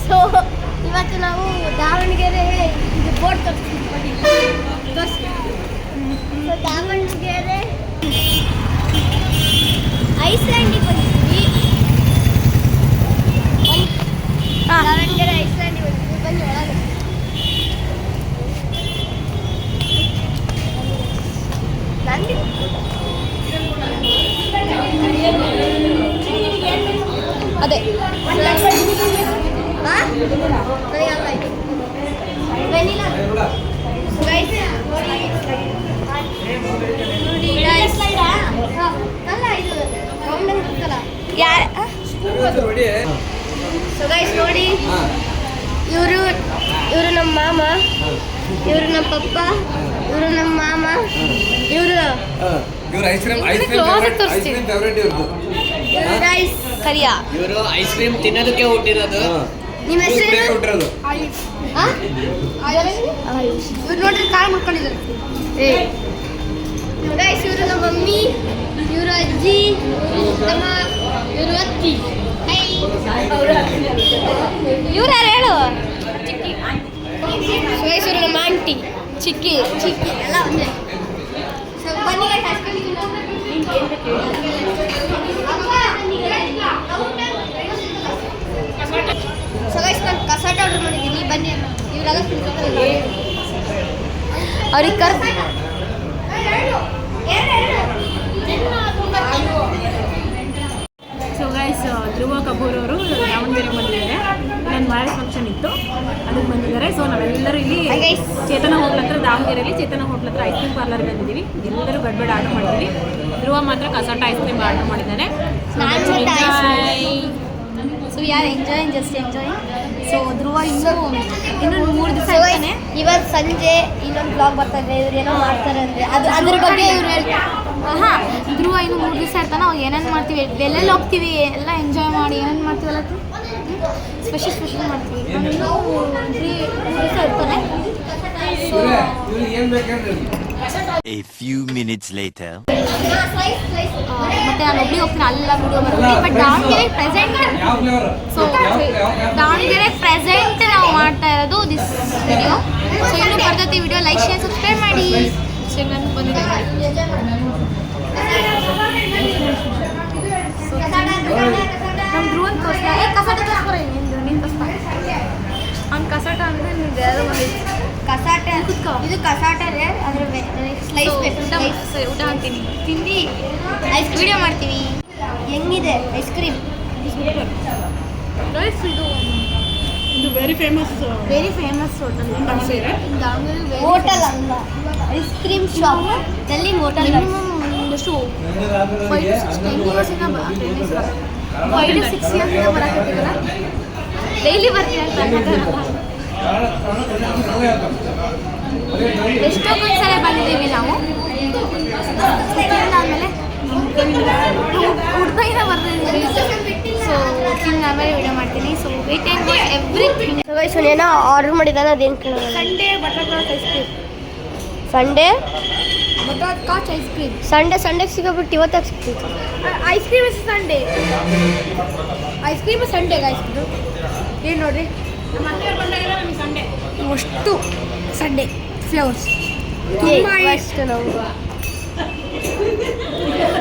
So ಇವತ್ತು ನಾವು ದಾವಣಗೆರೆ ಇದು ಬೋಟ್ ತೋರಿಸ್ತೀವಿ. ಸೊ ದಾವಣಗೆರೆ ಐಸ್ಲ್ಯಾಂಡಿಗೆ ಬಂದಿದ್ವಿ. ದಾವಣಗೆರೆ ಐಸ್ಲ್ಯಾಂಡಿಗೆ ಬಂದಿದ್ವಿ. ಬನ್ನಿ ಒಳಗೆ. ಅದೇ ನೋಡಿ, ಇವರು ನಮ್ಮ ಮಾಮ, ಇವರು ನಮ್ಮ ಪಪ್ಪ, ಇವರು ನಮ್ಮ ಮಾಮ, ಇವರು ಕರಿಯಾ. ಇವರು ಐಸ್ ಕ್ರೀಮ್ ತಿನ್ನೋದಕ್ಕೆ ಹುಟ್ಟಿರೋದು. ನಿಮ್ಮ ಹೆಸರು ನೋಡ್ರಿ, ಕಾಯಿ ಮುಟ್ಕೊಂಡಿದ್ದಾರೆ. ಇವರು ನಮ್ಮ ಮಮ್ಮಿ, ಇವರು ಅಜ್ಜಿ, ಇವರು ಅತ್ತಿ. ಇವ್ರು ಯಾರು ಹೇಳು? ಇವರು ನಮ್ಮ ಆಂಟಿ, ಚಿಕ್ಕಿ ಎಲ್ಲ ಒಂದೇ. ಬನ್ನಿ ಕಸಾಟ ಆರ್ಡರ್ ಮಾಡಿದ್ದೀನಿ. ಬನ್ನಿ, ಇವರೆಲ್ಲ ಅವ್ರಿಗೆ ಕರ್ದು ಸೊ ಗೈಸ್, ಧ್ರುವ ಕಪೂರ್ ಅವರು ದಾವಣಗೆರೆಗೆ ಬಂದಿದ್ದಾರೆ. ನನ್ನ ಮ್ಯಾರೇಜ್ ಫಂಕ್ಷನ್ ಇತ್ತು, ಅದಕ್ಕೆ ಬಂದಿದ್ದಾರೆ. ಸೊ ನಾವೆಲ್ಲರೂ ಇಲ್ಲಿ ಚೇತನ ಹೋಟ್ಲ್ ಹತ್ರ, ದಾವಣಗೆರೆಯಲ್ಲಿ ಚೇತನ ಹೋಟ್ಲ್ ಹತ್ರ ಐಸ್ ಕ್ರೀಮ್ ಪಾರ್ಲರ್ ಬಂದಿದ್ದೀವಿ. ಎಲ್ಲರೂ ಗಡ್ಬಡ ಆರ್ಡರ್ ಮಾಡಿದ್ದೀವಿ. ಧ್ರುವ ಮಾತ್ರ ಕಸಾಟ ಐಸ್ ಕ್ರೀಮ್ ಆರ್ಡರ್ ಮಾಡಿದ್ದಾನೆ. ಸೊ ಯಾರು ಎಂಜಾಯ್, ಜಸ್ಟ್ ಎಂಜಾಯ್. ಸೊ ಧ್ರುವ ಇನ್ನೂ 3 ದಿವಸ ಇರ್ತಾನೆ. ಇವತ್ತು ಸಂಜೆ ಇನ್ನೊಂದು ಬ್ಲಾಗ್ ಬರ್ತಾರೆ, ಇವ್ರು ಏನೋ ಮಾಡ್ತಾರೆ ಅಂದರೆ ಅದ್ರ ಬಗ್ಗೆ ಇವ್ರು ಹೇಳ್ತಾರೆ. ಹಾಂ, ಧ್ರುವ ಇನ್ನು 3 ದಿವಸ ಇರ್ತಾನೆ. ನಾವು ಏನೇನು ಮಾಡ್ತೀವಿ, ಎಲ್ಲೆಲ್ಲಿ ಹೋಗ್ತೀವಿ, ಎಲ್ಲ ಎಂಜಾಯ್ ಮಾಡಿ ಏನೇನು ಮಾಡ್ತೀವಲ್ಲ ಸ್ಪೆಷಲ್ ಮಾಡ್ತೀವಿ. ಇನ್ನೂ 3 ದಿವಸ ಇರ್ತಾನೆ. So A few minutes later. ಮತ್ತೆ ನಾನು ಒಬ್ಬಳಿಗೆ ಹೋಗ್ತೀನಿ, ಅಲ್ಲೆಲ್ಲ ವಿಡಿಯೋ ಬರ್ತೀನಿ. But Davanagere present, so Davanagere present ನಾವು ಮಾಡ್ತಾ ಇರೋದು ದಿಸ್ ವಿಡಿಯೋ. ಸೊ ಇನ್ನೂ ಬರ್ತೈತಿ ವಿಡಿಯೋ. ಲೈಕ್, ಶೇರ್, ಸಬ್ಸ್ಕ್ರೈಬ್ ಮಾಡಿ. ನಾನು ಬಂದಿದ್ದೀನಿ. ನಮ್ಮ ಧ್ರುವನ್ ತೋರಿಸ್ತಾ ಕಸಾಟ ತೋರಿಸ್ಬಾರ, ನೀನು ತೋರಿಸ್ತಾ. ಅವ್ನು ಕಸಾಟ ಅಂದರೆ ನೀವು ಯಾರೋ ಬಂದಿತ್ತು. ಕಸಾಟ ಇದು ಕಸಾಟ ರೀ. ಅದ್ರ ಸ್ಲೈಸ್ ಊಟ ಹಾಕ್ತೀನಿ, ತಿಂದು ಐಸ್ ವಿಡಿಯೋ ಮಾಡ್ತೀವಿ. ಹೆಂಗಿದೆ ಐಸ್ ಕ್ರೀಮ್? ಇದು very famous hotel Davanagere. Hotel ಅಲ್ಲ, ಐಸ್ ಕ್ರೀಮ್ ಶಾಪ್. ದಲ್ಲಿ ಹೋಟೆಲ್ ಎಷ್ಟು 5 to 6 ಇಯರ್ಸಿಂದ ಬರೋಕ್ಕಿಲ್ಲ. ಡೈಲಿ ಬರ್ತೀನಿ ಅಂತ ಎಷ್ಟೊಂದ್ಸಲ ಬಂದಿದ್ದೀವಿ ನಾವು. ಆದಮೇಲೆ ಹುಡ್ಬೈನ ಬರ್ತಿದ್ದೀವಿ. ಸೊ ಆಮೇಲೆ ವಿಡಿಯೋ ಮಾಡ್ತೀನಿ. So wait and watch everything. ಏನೋ ಆರ್ಡರ್ ಮಾಡಿದ್ದಾನೆ, ಅದೇನು ಕೇಳೋಣ. Sundae butter ice cream. Sundae butterscotch ice cream. ಸಂಡೆಗೆ ಸಿಗೋಬಿಟ್ಟು ಇವತ್ತಾಗ ಸಿಗ್ತೈತೆ. Ice cream is sundae. Ice cream sundae guys. ಇದು ಏನು ನೋಡ್ರಿ, ಸಂಡೇ ಅಷ್ಟು ಸಂಡೇ ಫ್ಲೇವರ್ಸ್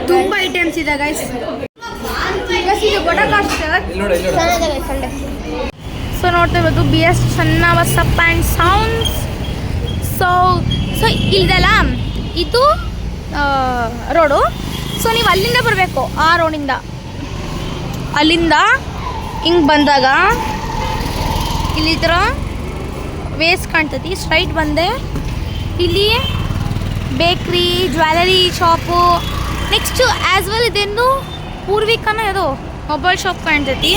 ತುಂಬ ಐಟಮ್ಸ್ ಇದೆ ಗೈಸ್. ಇದು ಬಟರ್ ಕಾಚ್ ಸಂಡೆ. ಸೊ ನೋಡ್ತಾ ಇರ್ಬೋದು BS Channabasappa and sounds. So ಇಲ್ದಲ್ಲ ಇದು ರೋಡು. ಸೊ ನೀವು ಅಲ್ಲಿಂದ ಬರಬೇಕು, ಆ ರೋಡಿಂದ. ಅಲ್ಲಿಂದ ಹಿಂಗೆ ಬಂದಾಗ ಇಲ್ಲಿ ಈ ಥರ ವೇಸ್ಟ್ ಕಾಣ್ತೈತಿ. ಸ್ಟ್ರೈಟ್ ಬಂದೆ, ಇಲ್ಲಿ bakery, jewellery shop, next as well ಇದೆಂದು ಪೂರ್ವಿಕನ ಅದು ಮೊಬೈಲ್ ಶಾಪ್ ಕಾಣ್ತೈತಿ.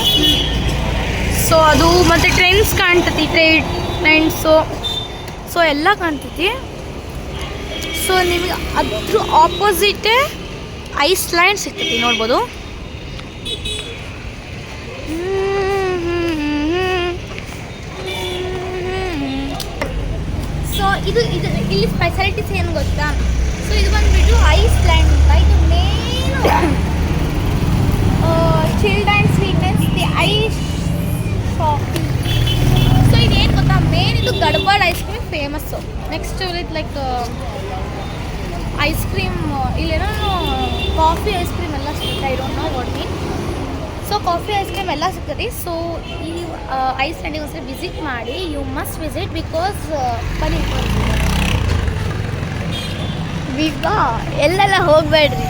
ಸೊ ಅದು ಮತ್ತು ಟ್ರೆಂಡ್ಸ್ ಕಾಣ್ತೈತಿ, ಟ್ರೆಂಡ್ಸು. ಸೊ ಎಲ್ಲ ಕಾಣ್ತೈತಿ. ಸೊ ನಿಮಗೆ ಅದ್ರ ಆಪೋಸಿಟೇ ಐಸ್ಲ್ಯಾಂಡ್ ಸಿಗ್ತೈತಿ, ನೋಡ್ಬೋದು. ಸೊ ಇದು ಇಲ್ಲಿ ಸ್ಪೆಷಾಲಿಟೀಸ್ ಏನು ಗೊತ್ತಾ? ಸೊ ಇದು ಬಂದುಬಿಟ್ಟು ಐಸ್ಲ್ಯಾಂಡ್ ಅಂತ. ಇದು main chilled and sweetness the eyes shop next with like ice cream ಇಲ್ಲೇನೋ ಕಾಫಿ ಐಸ್ ಕ್ರೀಮ್ ಎಲ್ಲ ಸಿಗುತ್ತೆ. I don't know what mean. So coffee ice cream ಎಲ್ಲ ಸಿಗ್ತದೆ. ಸೊ ಈ ಐಸ್ಲ್ಯಾಂಡಿಗೆ ಒಂದ್ಸರಿ ವಿಸಿಟ್ ಮಾಡಿ. ಯು ಮಸ್ಟ್ ವಿಸಿಟ್ ಬಿಕಾಸ್ ಬನ್ನಿ ಈಗ ಎಲ್ಲೆಲ್ಲ ಹೋಗಬೇಡ್ರಿ.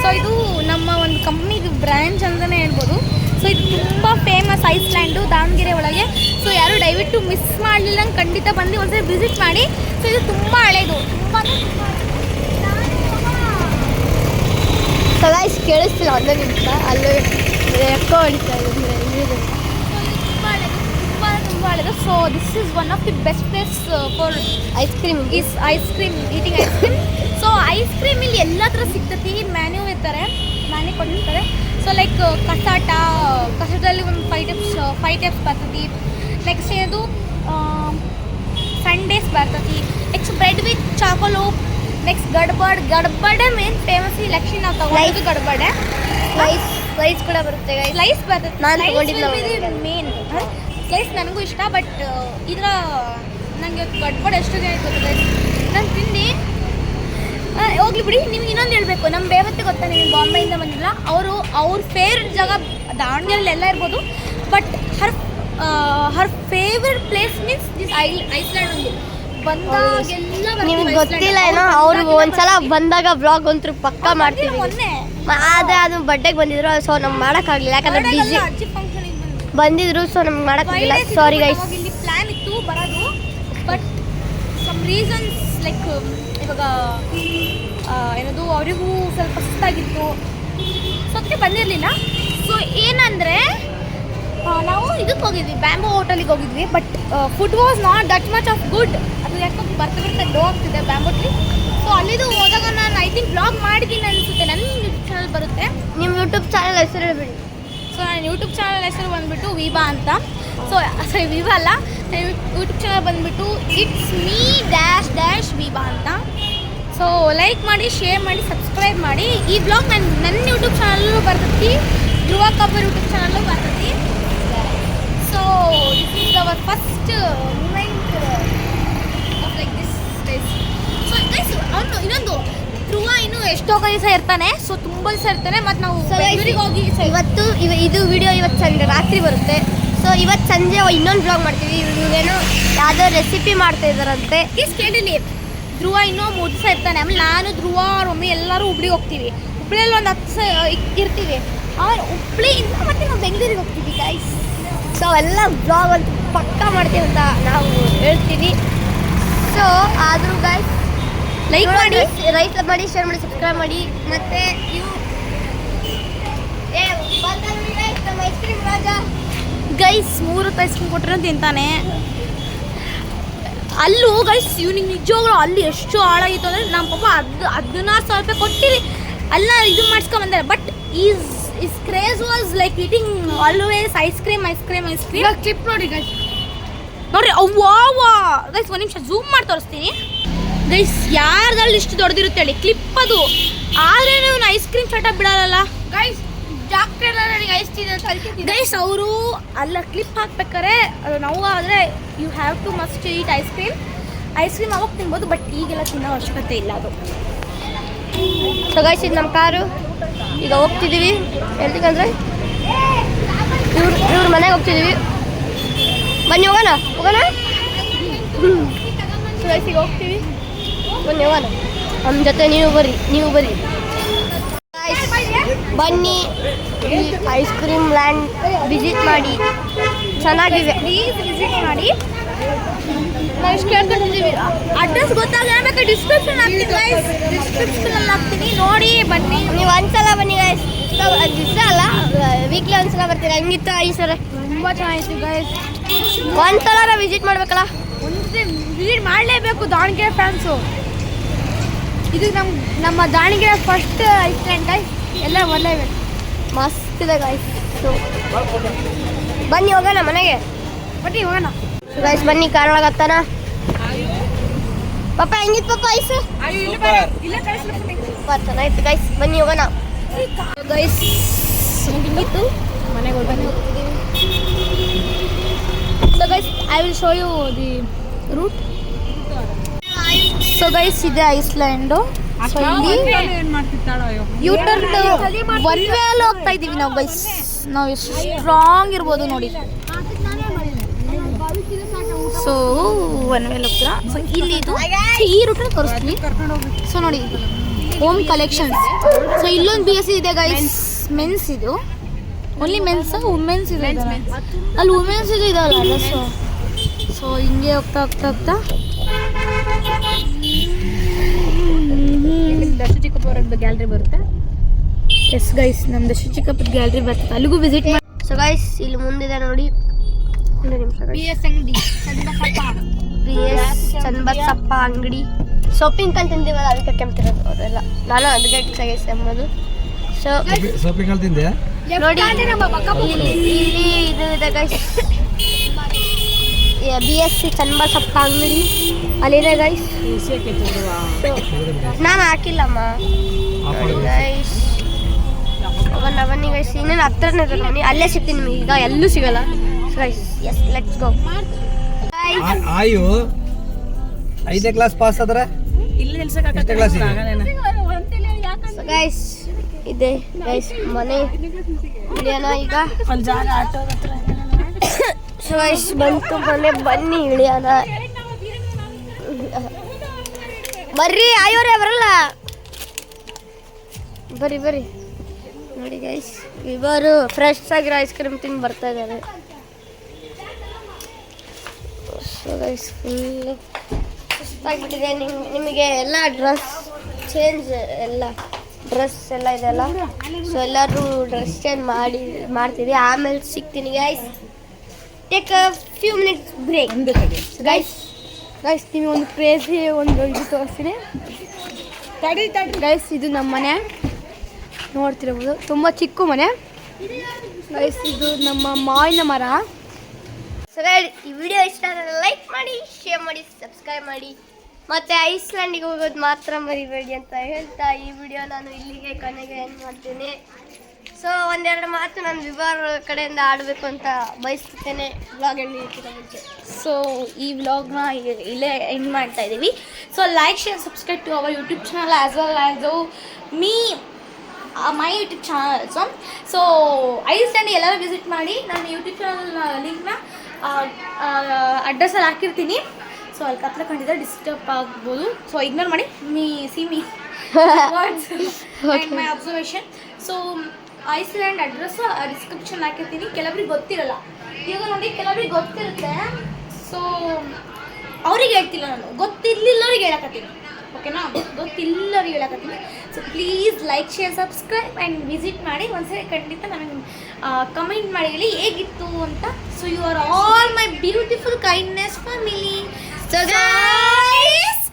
ಸೊ ಇದು ನಮ್ಮ ಒಂದು ಕಂಪ್ನಿದು ಬ್ರ್ಯಾಂಚ್ ಅಂತಲೇ ಹೇಳ್ಬೋದು. ಸೊ ಇದು ತುಂಬ ಫೇಮಸ್ ಐಸ್ಲ್ಯಾಂಡು ದಾವಣಗೆರೆ ಒಳಗೆ. ಸೊ ಯಾರು ದಯವಿಟ್ಟು ಮಿಸ್ ಮಾಡಲಿಲ್ಲ ಖಂಡಿತ ಬಂದು ಒಂದ್ಸರಿ ವಿಸಿಟ್ ಮಾಡಿ. ಸೊ ಇದು ತುಂಬ ಹಳೇದು, ತುಂಬ ಸೊ ಗೈಸ್ ಕೇಳಿಸ್ತಿಲ್ಲ ಒಂದೇ ನಿಮಿಷ, ಅಲ್ಲಿ ಎಕ್ಕೋ ಹೊಡಿತಾ ಇದೆ. ತುಂಬ ಹಳೇದು. So this is one of the best place for ice cream ice cream eating ice cream. So ice cream ಇಲ್ಲಿ ಎಲ್ಲ ಥರ ಸಿಗ್ತೈತಿ. ಮ್ಯಾನ್ಯೂ ಇರ್ತಾರೆ, ಮ್ಯಾನ್ಯೂ ಕೊಟ್ಟಿರ್ತಾರೆ. ಸೊ ಲೈಕ್ ಕಸಾಟಲ್ಲಿ ಒಂದು 5 ಟೈಪ್ಸ್ ಬರ್ತೈತಿ. ನೆಕ್ಸ್ಟ್ ಏನದು ಸಂಡೇಸ್ ಬರ್ತೈತಿ. Next bread with chocolate. Next ಗಡ್ಬಡೆ ಮೇನ್ ಫೇಮಸ್ ಈ ಲಕ್ಷಿ ನಾವು ತಗೊಂಡು ಗಡ್ಬಡೆ. ಸ್ಲೈಸ್ ಕೂಡ ಬರುತ್ತೆ ಗೈಸ್. ಸ್ಲೈಸ್ ಬರ್ತೈತಿ. ನಾನು ತಗೊಂಡಿಲ್ಲ ಮೇನ್ ಸ್ಲೈಸ್ ನನಗೂ ಇಷ್ಟ. ಬಟ್ ಇದರ ನನಗೆ ಗಡ್ಬಡೆ ಎಷ್ಟು ಜನ ಗೊತ್ತಿದೆ. ನಾನು ತಿಂದು ಹೋಗ್ಲಿ ಬಿಡಿ. ನಿಮ್ಗೆ ಇನ್ನೊಂದು ಹೇಳಬೇಕು, ನಮ್ಮ ಬೇವತ್ತೆ ಗೊತ್ತಾ, ನೀವು ಬಾಂಬೆಯಿಂದ ಬಂದಿಲ್ಲ. ಅವ್ರ ಫೇವ್ರೆಟ್ ಜಾಗ ದಾವಣಗೆರೆಯಲ್ಲಿ ಎಲ್ಲ ಇರ್ಬೋದು. But her favourite place means this island. ಒಂದು ಬಂದಾಗೆಲ್ಲ ನಿಮ್ಗೆ ಗೊತ್ತಿಲ್ಲ ಏನೋ, ಅವ್ರು ಒಂದ್ಸಲ ಬಂದಾಗ ವ್ಲಾಗ್ ಅಂತೂ ಪಕ್ಕ ಮಾಡ್ತೀವಿ. ಮೊನ್ನೆ ಆದರೆ ಅದು ಬಡ್ಡೆಗೆ ಬಂದಿದ್ರು. ಸೊ ನಮ್ಗೆ ಮಾಡೋಕ್ಕಾಗಲಿಲ್ಲ, ಯಾಕಂದ್ರೆ ಬಿಸಿ ಅಜ್ಜಿ ಫಂಕ್ಷನಿಗೆ ಬಂದಿದ್ರು. ಸೊ ನಮ್ಗೆ ಮಾಡೋಕ್ಕಾಗಿಲ್ಲ, ಸಾರಿ ಗೈಸ್. ಇಲ್ಲಿ ಪ್ಲ್ಯಾನ್ ಇತ್ತು ಬರೋದು. ಬಟ್ ಸಮ್ ರೀಸನ್ಸ್ ಲೈಕ್ ಇವಾಗ ಏನದು ಅವರಿಗೂ ಸ್ವಲ್ಪ ಸುಸ್ತಾಗಿತ್ತು. ಸೊ ಅದಕ್ಕೆ ಬಂದಿರಲಿಲ್ಲ. ಸೊ ಏನಂದರೆ ನಾವು ಇದಕ್ಕೆ ಹೋಗಿದ್ವಿ, ಬ್ಯಾಂಬೋ ಹೋಟೆಲಿಗೆ ಹೋಗಿದ್ವಿ. But food was not that much of good. ಅದು ಯಾಕೋ ಬರ್ತಾ ಲೋ ಆಗ್ತಿದೆ ಬ್ಯಾಂಬೋಟ್ಲಿ. ಸೊ ಅಲ್ಲಿದು ಹೋದಾಗ ನಾನು ಐ ಥಿಂಕ್ ಬ್ಲಾಗ್ ಮಾಡಿದ್ದೀನಿ ಅನಿಸುತ್ತೆ. ನನ್ನ ಯೂಟ್ಯೂಬ್ ಚಾನಲ್ ಬರುತ್ತೆ. ನಿಮ್ಮ ಯೂಟ್ಯೂಬ್ ಚಾನಲ್ ಹೆಸರು ಹೇಳ್ಬಿಡಿ. ಸೊ ನನ್ನ ಯೂಟ್ಯೂಬ್ ಚಾನಲ್ ಹೆಸರು ಬಂದುಬಿಟ್ಟು ವಿಭಾ ಅಂತ. ಸೊ ಸಾರಿ ವಿಭಾ ಅಲ್ಲ, ಯೂಟ್ಯೂಬ್ ಚಾನಲ್ ಬಂದುಬಿಟ್ಟು ಇಟ್ಸ್ ಮೀ ಡ್ಯಾಶ್ ವಿಭಾ ಅಂತ. ಸೊ ಲೈಕ್ ಮಾಡಿ, ಶೇರ್ ಮಾಡಿ, ಸಬ್ಸ್ಕ್ರೈಬ್ ಮಾಡಿ. ಈ ಬ್ಲಾಗ್ ನನ್ನ ಯೂಟ್ಯೂಬ್ ಚಾನಲ್ಲು ಬರ್ತೈತಿ, ಧ್ರುವ ಕಬ್ಬರ್ ಯೂಟ್ಯೂಬ್ ಚಾನಲ್ಲು ಬರ್ತೈತಿ. So this is our first moment of like this place. So guys ಅವನು ಇನ್ನೊಂದು ಧ್ರುವ ಇನ್ನೂ ಎಷ್ಟೋ ದಿವಸ ಇರ್ತಾನೆ. ಸೊ ತುಂಬ ದಿವಸ ಇರ್ತಾನೆ. ಮತ್ತು ನಾವು ಬೆಂಗಳೂರಿಗೆ ಹೋಗಿ ಇವತ್ತು ಇದು ವಿಡಿಯೋ ಇವತ್ತು ಸಂಜೆ ರಾತ್ರಿ ಬರುತ್ತೆ. ಸೊ ಇವತ್ತು ಸಂಜೆ ಇನ್ನೊಂದು ಬ್ಲಾಗ್ ಮಾಡ್ತೀವಿ. ಇವ್ರೇನೋ ಯಾವುದೋ ರೆಸಿಪಿ ಮಾಡ್ತಾ ಇದ್ದಾರಂತೆ. ಪ್ಲೀಸ್ ಕೇಳಿಲಿ. ಧ್ರುವ ಇನ್ನೂ 3 ದಿವಸ ಇರ್ತಾನೆ. ಆಮೇಲೆ ನಾನು, ಧ್ರುವ, ಅವ್ರ ಮಮ್ಮಿ ಎಲ್ಲರೂ ಹುಬ್ಳಿಗೆ ಹೋಗ್ತೀವಿ. ಹುಬ್ಳಿಯಲ್ಲಿ ಒಂದು 10 ದಿವಸ ಇರ್ತೀವಿ. ಆಮೇಲೆ ಹುಬ್ಳಿಯಿಂದ ಮತ್ತೆ ನಾವು ಬೆಂಗಳೂರಿಗೆ ಹೋಗ್ತೀವಿ ಗೈಸ್. ಸೊ ಎಲ್ಲ ಬ್ಲಾಗ್ ಅಂತ ಪಕ್ಕ ಮಾಡ್ತೀವಿ ಅಂತ ನಾವು ಹೇಳ್ತೀವಿ. ಸೊ ಆದರೂ ಗೈಸ್ ಲೈಕ್ ಮಾಡಿ, ಶೇರ್ ಮಾಡಿ, ಸಬ್ಸ್ಕ್ರೈಬ್ ಮಾಡಿ. ಮತ್ತು ನಮ್ಮ ಐಸ್ ಕ್ರೀಮ್ ರಾಜ ಗೈಸ್ 3 ಐಸ್ ಕ್ರೀಮ್ ಕೊಟ್ಟರೆ ತಿಂತಾನೆ. ಅಲ್ಲೂ ಗೈಸ್ ಇವ್ನಿಗೆ ನಿಜವಾಗ್ಲೂ ಅಲ್ಲಿ ಎಷ್ಟು ಹಾಳಾಗಿತ್ತು ಅಂದರೆ ನಮ್ಮ ಪಾಪ 16,000 ರೂಪಾಯಿ ಕೊಟ್ಟಿರಿ ಅಲ್ಲ ಇದು ಮಾಡಿಸ್ಕೊಂಬಂದಾರೆ. But is craze was like eating always ice cream. Clip ನೋಡಿ ಗೈಸ್, ನೋಡ್ರಿ. ಅವ್ವಾ ಗೈಸ್ ಒಂದು ನಿಮಿಷ ಝೂಮ್ ಮಾಡಿ ತೋರಿಸ್ತೀನಿ ಗೈಸ್. ಯಾರ್ದಲ್ಲಿ ಇಷ್ಟು ದೊಡ್ಡದಿರುತ್ತೆ ಹೇಳಿ ಕ್ಲಿಪ್ ಅದು. ಆದರೆ ಇವನು ಐಸ್ ಕ್ರೀಮ್ ಚಟ ಬಿಡಲ್ಲ ಗೈಸ್. ಗೈಸ್ ಅವರು ಅಲ್ಲ ಕ್ಲಿಪ್ ಹಾಕ್ಬೇಕಾರೆ ಅದು ನೋವು ಆದರೆ you have to must eat ice cream ಅವಾಗ ತಿನ್ಬೋದು. ಬಟ್ ಈಗೆಲ್ಲ ತಿನ್ನೋ ಅವಶ್ಯಕತೆ ಇಲ್ಲ ಅದು. ಸೊ ಗೈಸ್ ಇದು ನಮ್ಮ ಕಾರು. ಈಗ ಹೋಗ್ತಿದ್ದೀವಿ ಎಲ್ಲಿಗಂದ್ರೆ ಇವ್ರ ಮನೆಗೆ ಹೋಗ್ತಿದ್ದೀವಿ. ಬನ್ನಿ ಹೋಗೋಣ. ಸೊ ಗೈಸ್ ಈಗ ಹೋಗ್ತೀವಿ, ಬನ್ನಿ ಹೋಗೋಣ. ನಮ್ಮ ಜೊತೆ ನೀವು ಬರ್ರಿ. ಬನ್ನಿ ಐಸ್ ಕ್ರೀಮ್ ಲ್ಯಾಂಡ್ ವಿಸಿಟ್ ಮಾಡಿ, ಚೆನ್ನಾಗಿದೆ. ಪ್ಲೀಸ್ ವಿಸಿಟ್ ಮಾಡಿ. ನಾವು ಇಷ್ಟು ಕೇಳ್ಕೊಂಡಿದ್ದೀವಿ. ಅಡ್ರೆಸ್ ಗೊತ್ತಾಗಬೇಕು, ಡಿಸ್ಕ್ರಿಪ್ಷನಲ್ಲಿ ಹಾಕ್ತೀನಿ, ನೋಡಿ ಬನ್ನಿ. ನೀವು ಒಂದ್ಸಲ ಬನ್ನಿ ಗೈಸ್. ದಿವಸ ಅಲ್ಲ, ವೀಕ್ಲಿ ಒಂದ್ಸಲ ಬರ್ತೀರಾ. ಹೆಂಗಿತ್ತು ಐಸರ? ತುಂಬ ಚೆನ್ನಾಗಿತ್ತು ಗೈಸ್. ಒಂದ್ಸಲ ವಿಸಿಟ್ ಮಾಡ್ಬೇಕಲ್ಲ. ಒಂದ್ಸತಿ ವಿಸಿಟ್ ಮಾಡಲೇಬೇಕು ದಾವಣಗೆರೆ ಫ್ಯಾನ್ಸು. ಇದು ನಮ್ಮ ದಾವಣಗೆರೆ ಫಸ್ಟ್ ಐಸ್ಲ್ಯಾಂಡ್ ಗೈಸ್. ಎಲ್ಲ ಬರಲೇಬೇಕು. ಮಸ್ತ್ ಇದೆ ಗೈಸ್. ಸೊ ಬನ್ನಿ ಹೋಗೋಣ ಮನೆಗೆ. ಹೋಗೋಣ ಗೈಸ್ ಬನ್ನಿ, ಕಾರ್ ಒಳಗತ್ತಾನ. ಪಾಪ ಹೆಂಗಿತ್ತು ಪಾಪ ಐಸು? ಇಲ್ಲ ಕಳಿಸ್ಲಿಕ್ಕೆ ತುಂಬ ಚೆನ್ನಾಗಿತ್ತು ಗೈಸ್. ಬನ್ನಿ ಹೋಗೋಣ ಗೈಸ್. ಮುಗಿತು, ಮನೆಗೆ ಹೊರಟು So guys, I will show you the route. So guys, ಇದೆ ಐಸ್ಲ್ಯಾಂಡ್. ಸೊ ಇಲ್ಲಿ ಯೂಟರ್ನ್ ಒನ್ ವೇ ಅಲ್ಲಿ ಹೋಗ್ತಾ ಇದೀವಿ ನಾವು ಗೈಸ್. ನಾವು ಎಷ್ಟು ಸ್ಟ್ರಾಂಗ್ ಇರ್ಬೋದು ನೋಡಿ. ಸೊ ಒನ್ ವೇ ಹೋಗ್ತೀರಾ. ಸೊ ಇಲ್ಲಿ ಇದು ಈ ರೂಟಲ್ಲಿ ತೋರಿಸ್ತೀವಿ. ಸೊ ನೋಡಿ, ಹೋಮ್ ಕಲೆಕ್ಷನ್ಸ್. ಸೊ ಇಲ್ಲೊಂದು BSc ಇದೆ ಗೈಸ್, ಮೆನ್ಸ್ ಇದು. ಓನ್ಲಿ ಮೆನ್ಸ್, ವುಮೆನ್ಸ್ ಇದೆ ಅಲ್ಲಿ, ವುಮೆನ್ಸ್ ಇದು ಇದಲ್ಲ ಅಲ್ಲ. ಸೊ ಹಿಂಗೆ ಹೋಗ್ತಾ ಹೋಗ್ತಾ ಹೋಗ್ತಾ ದರ್ಶನ ಚಿಕ್ಕಪ್ಪವ್ರದ್ದು ಗ್ಯಾಲರಿ ಬರುತ್ತೆ. ಎಸ್ ಗೈಸ್, ನಮ್ಮ ದರ್ಶನ ಚಿಕ್ಕಪ್ಪದ ಗ್ಯಾಲರಿ ಬರ್ತದೆ, ಅಲ್ಲಿಗೂ ವಿಸಿಟ್ ಮಾಡಿ. ಸೊ ಗೈಸ್ ಇಲ್ಲಿ ಮುಂದಿದೆ ನೋಡಿ. ಒಂದು ನಿಮಿಷ ಚನ್ನಬಸಪ್ಪ ಅಂಗಡಿ. ಸೊಪ್ಪಿನ ಕಲ್ ತಿಂದಿವಲ್ಲ ಅದಕ್ಕೆ ಕೆಮ್ತಿರೋದು ಅವರೆಲ್ಲ. ನಾನು ಅದಕ್ಕೆ ಗೈಸ್ ಎಂಬುದು. ಸೊ ಸೊಪ್ಪಿನ ಕಲ್ ತಿಂದೆ ನೋಡಿ, ಇಲ್ಲಿ ಇದು ಇದೆ ಗೈಸ್, BSc ಚನ್ನಬಸಪ್ಪ ಅಂಗಡಿ ಅಲ್ಲಿದೆ ಗೈಸ್. ನಾನು ಹಾಕಿಲ್ಲಮ್ಮ ಗೈಸ್. ಬನ್ನಿ ಗೈಸ್, ಇನ್ನೇನು ಹತ್ರನೇ ಇದೆ ಬನ್ನಿ, ಅಲ್ಲೇ ಸಿಗ್ತೀನಿ ನಿಮಗೆ. ಈಗ ಎಲ್ಲೂ ಸಿಗಲ್ಲ ಗೈಸ್. Yes, let's go. ಆಯು 5ನೇ ಕ್ಲಾಸ್ ಪಾಸ್ ಆದ್ರೆ ಇಲ್ಲಿ ನಿಲ್ಸಕ್ಕೆ ಕ್ಲಾಸ್ ಇದೆ ಗೈಸ್. ಇದೆ ಗೈಸ್ ಮನೆ ಇಳಿಯೋಣ ಈಗ. ಒಂದು ಜಾಗ ಆಟೋ ಹತ್ರ ಸೊ ಗೈಸ್ ಬಂತು ಮನೆ, ಬನ್ನಿ ಇಳಿಯೋಣ. ಬರ್ರಿ, ಆಯೋರೇ ಬರಲ್ಲ. ಬರ್ರಿ ಬರ್ರಿ ನೋಡಿ ಗೈಸ್, ಇವರು ಫ್ರೆಶ್ ಆಗಿರೋ ಐಸ್ ಕ್ರೀಮ್ ತಿಂದು ಬರ್ತಾ ಇದ್ದಾರೆ. ಸೊ ಗೈಸ್ ಫುಲ್ ಸುಸ್ತಾಗ್ಬಿಟ್ಟಿದೆ. ನಿಮಗೆ ಎಲ್ಲ ಡ್ರೆಸ್ ಚೇಂಜ್ ಎಲ್ಲ ಡ್ರೆಸ್ ಎಲ್ಲ ಇದೆಲ್ಲ. ಸೊ ಎಲ್ಲರೂ ಡ್ರೆಸ್ ಚೇಂಜ್ ಮಾಡ್ತೀವಿ. ಆಮೇಲೆ ಸಿಗ್ತೀನಿ guys. Take a few minutes break guys. Guys ನಿಮಗೆ ಒಂದು ಕ್ರೇಜಿ ಒಂದು ಇದು ತೋರಿಸ್ತೀನಿ ಗೈಸ್. ಇದು ನಮ್ಮ ಮನೆ ನೋಡ್ತಿರ್ಬೋದು, ತುಂಬ ಚಿಕ್ಕ ಮನೆ ಗೈಸ್. ಇದು ನಮ್ಮ ಮಾವಿನ ಮರ. ಸೊ ಈ ವಿಡಿಯೋ ಇಷ್ಟ ಆದರೆ ಲೈಕ್ ಮಾಡಿ, ಶೇರ್ ಮಾಡಿ, ಸಬ್ಸ್ಕ್ರೈಬ್ ಮಾಡಿ. ಮತ್ತು ಐಸ್ಲ್ಯಾಂಡಿಗೆ ಹೋಗೋದು ಮಾತ್ರ ಮರಿಬೇಡಿ ಅಂತ ಹೇಳ್ತಾ ಈ ವಿಡಿಯೋ ನಾನು ಇಲ್ಲಿಗೆ ಕೊನೆಗೆ ಏನು ಮಾಡ್ತೀನಿ. ಸೊ ಒಂದೆರಡು ಮಾತು ನಾನು ವಿವರ ಕಡೆಯಿಂದ ಆಡಬೇಕು ಅಂತ ಬಯಸ್ತೇನೆ ವ್ಲಾಗ್ ಎಣ್ಣೆ ಮುಂಚೆ. ಸೊ ಈ ವ್ಲಾಗ್ನ ಇಲ್ಲೇ ಎಂಡ್ ಮಾಡ್ತಾ ಇದ್ದೀವಿ. So like, share, subscribe to our YouTube channel as well as my YouTube channel also. So island ಎಲ್ಲರೂ ವಿಸಿಟ್ ಮಾಡಿ. ನನ್ನ ಯೂಟ್ಯೂಬ್ ಚಾನಲ್ ಲಿಂಕ್ನ ಅಡ್ರೆಸ್ಸಲ್ಲಿ ಹಾಕಿರ್ತೀನಿ. ಸೊ ಅಲ್ಲಿ ಕತ್ಲ ಕಂಡಿದ್ರೆ ಡಿಸ್ಟರ್ಬ್ ಆಗ್ಬೋದು. ಸೊ ಇಗ್ನೋರ್ ಮಾಡಿ. See me words and my observation. So island address description ಹಾಕಿರ್ತೀನಿ. ಕೆಲವರಿಗೆ ಗೊತ್ತಿರಲ್ಲ. ಈಗ ನೋಡಿ, ಕೆಲವರಿಗೆ ಗೊತ್ತಿರುತ್ತೆ. ಸೊ ಅವ್ರಿಗೆ ಹೇಳ್ತಿಲ್ಲ, ನಾನು ಗೊತ್ತಿರಲಿಲ್ಲವ್ರಿಗೆ ಹೇಳಕತ್ತೀನಿ. ಓಕೆನಾ? ಗೊತ್ತಿಲ್ಲವ್ರಿಗೆ ಹೇಳಕತ್ತೀನಿ. So please like, share, subscribe and visit ಮಾಡಿ. ಒಂದ್ಸರಿ ಖಂಡಿತ ನನಗೆ ಕಮೆಂಟ್ ಮಾಡಿ ಹೇಳಿ ಹೇಗಿತ್ತು ಅಂತ. So you are all my beautiful kindness family. So guys,